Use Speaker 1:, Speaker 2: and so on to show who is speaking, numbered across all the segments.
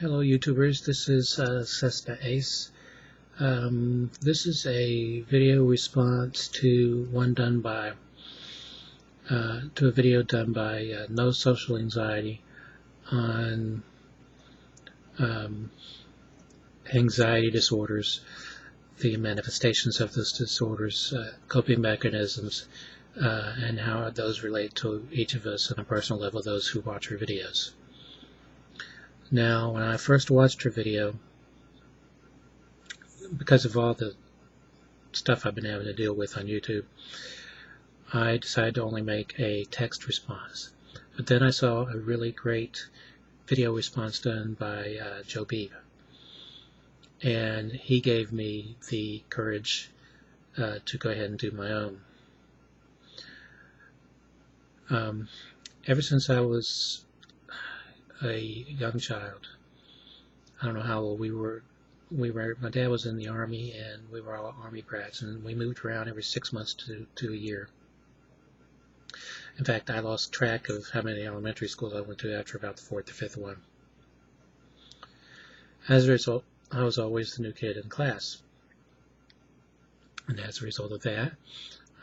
Speaker 1: Hello YouTubers, this is Cessnaace. This is a video response to a video done by NoSocialAnxiety on anxiety disorders, the manifestations of those disorders, coping mechanisms, and how those relate to each of us on a personal level, those who watch her videos. Now, when I first watched her video, because of all the stuff I've been having to deal with on YouTube, I decided to only make a text response. But then I saw a really great video response done by Joe Beebe, and he gave me the courage to go ahead and do my own. Ever since I was a young child, I don't know how old we were. My dad was in the Army, and we were all Army brats, and we moved around every 6 months to a year. In fact, I lost track of how many elementary schools I went to after about the 4th or 5th one. As a result, I was always the new kid in class. And as a result of that,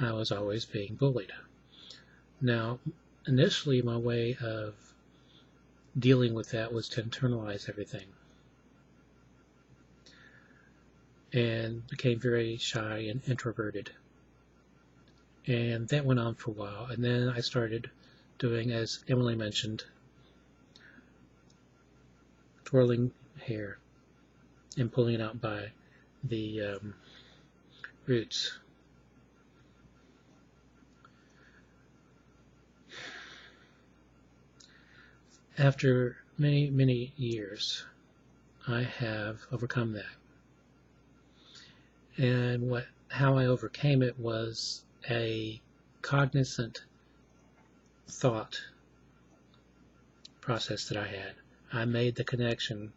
Speaker 1: I was always being bullied. Now, initially, my way of dealing with that was to internalize everything, and became very shy and introverted. And that went on for a while, and then I started doing, as Emily mentioned, twirling hair and pulling it out by the roots. After many, many years, I have overcome that. And how I overcame it was a cognizant thought process that I had. I made the connection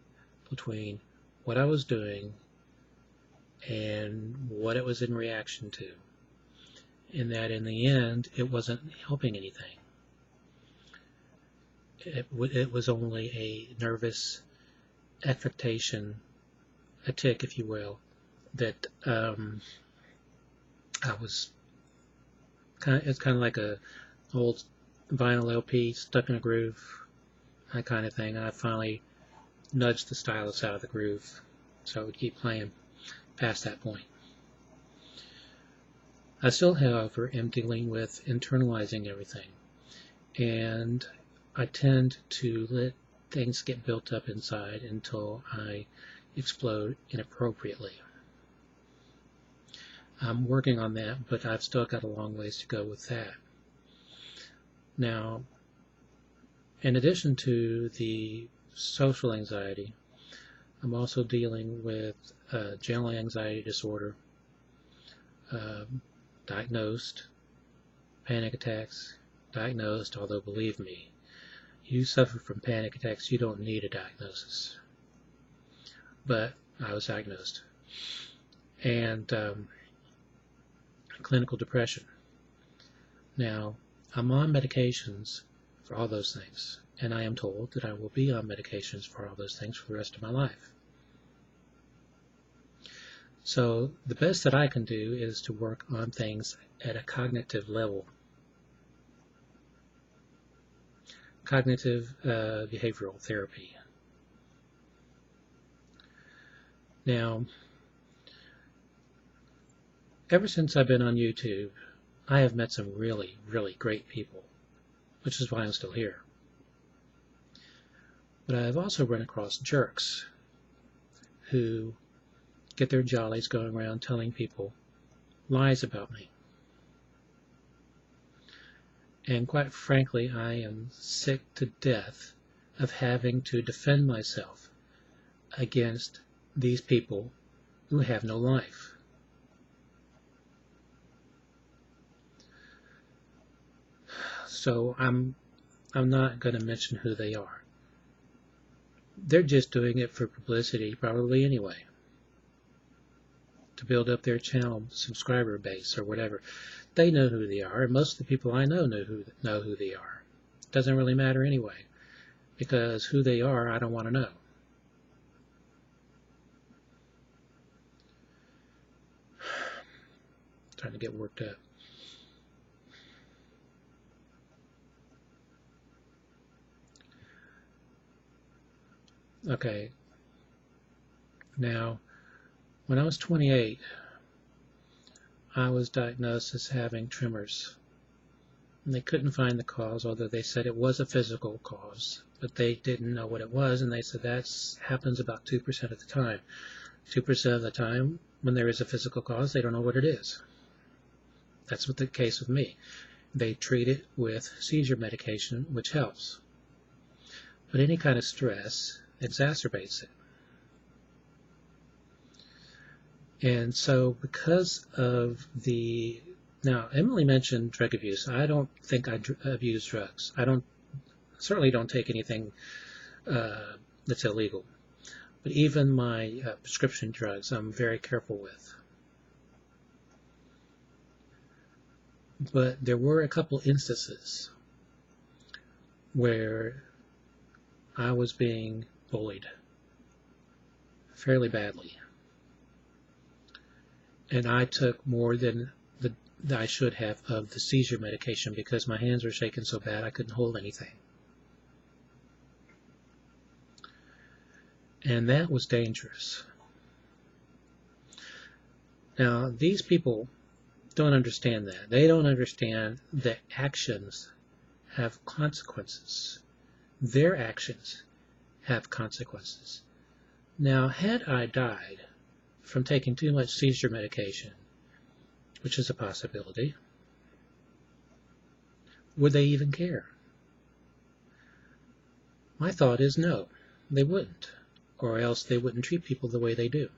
Speaker 1: between what I was doing and what it was in reaction to, and that in the end it wasn't helping anything. It was only a nervous affectation, a tick, if you will, that I was it's kind of like a old vinyl LP stuck in a groove, that kind of thing. And I finally nudged the stylus out of the groove so it would keep playing past that point. I still, however, am dealing with internalizing everything, and I tend to let things get built up inside until I explode inappropriately. I'm working on that, but I've still got a long ways to go with that. Now, in addition to the social anxiety, I'm also dealing with general anxiety disorder, diagnosed, panic attacks, diagnosed, although believe me, you suffer from panic attacks, you don't need a diagnosis. But I was diagnosed. And clinical depression. Now, I'm on medications for all those things, and I am told that I will be on medications for all those things for the rest of my life. So the best that I can do is to work on things at a cognitive level. Cognitive behavioral therapy. Now, ever since I've been on YouTube, I have met some really, really great people, which is why I'm still here. But I've also run across jerks who get their jollies going around telling people lies about me. And quite frankly, I am sick to death of having to defend myself against these people who have no life. So I'm not going to mention who they are. They're just doing it for publicity, probably anyway, to build up their channel subscriber base or whatever. They know who they are, and most of the people I know know who they are. It doesn't really matter anyway, because who they are, I don't want to know. starting to get worked up. Okay. Now, when I was 28, I was diagnosed as having tremors. And they couldn't find the cause, although they said it was a physical cause, but they didn't know what it was, and they said that happens about 2% of the time. 2% of the time, when there is a physical cause, they don't know what it is. That's what the case with me. They treat it with seizure medication, which helps. But any kind of stress exacerbates it. And so because of the... Now, Emily mentioned drug abuse. I don't think I abuse drugs. I certainly don't take anything that's illegal. But even my prescription drugs, I'm very careful with. But there were a couple instances where I was being bullied fairly badly. And I took more than I should have of the seizure medication because my hands were shaking so bad I couldn't hold anything. And that was dangerous. Now, these people don't understand that. They don't understand that actions have consequences. Their actions have consequences. Now, had I died from taking too much seizure medication, which is a possibility, would they even care? My thought is no, they wouldn't, or else they wouldn't treat people the way they do.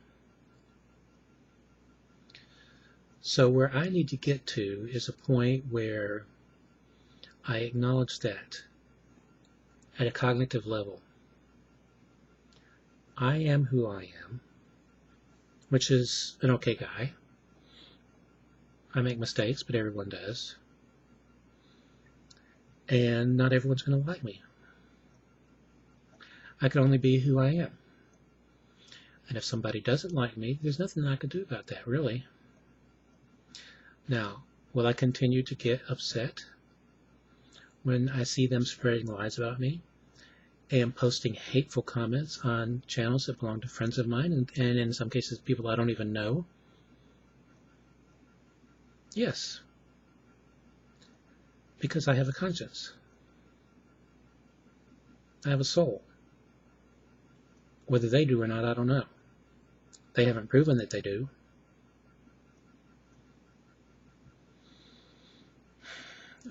Speaker 1: So where I need to get to is a point where I acknowledge that at a cognitive level. I am who I am, which is an okay guy. I make mistakes, but everyone does. And not everyone's going to like me. I can only be who I am. And if somebody doesn't like me, there's nothing I can do about that, really. Now, will I continue to get upset when I see them spreading lies about me and posting hateful comments on channels that belong to friends of mine and in some cases people I don't even know? Yes, because I have a conscience. I have a soul. Whether they do or not, I don't know. They haven't proven that they do.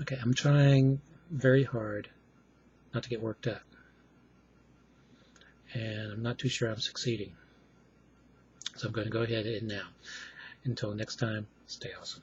Speaker 1: Okay, I'm trying very hard not to get worked up. And I'm not too sure I'm succeeding. So I'm going to go ahead and now. Until next time, stay awesome.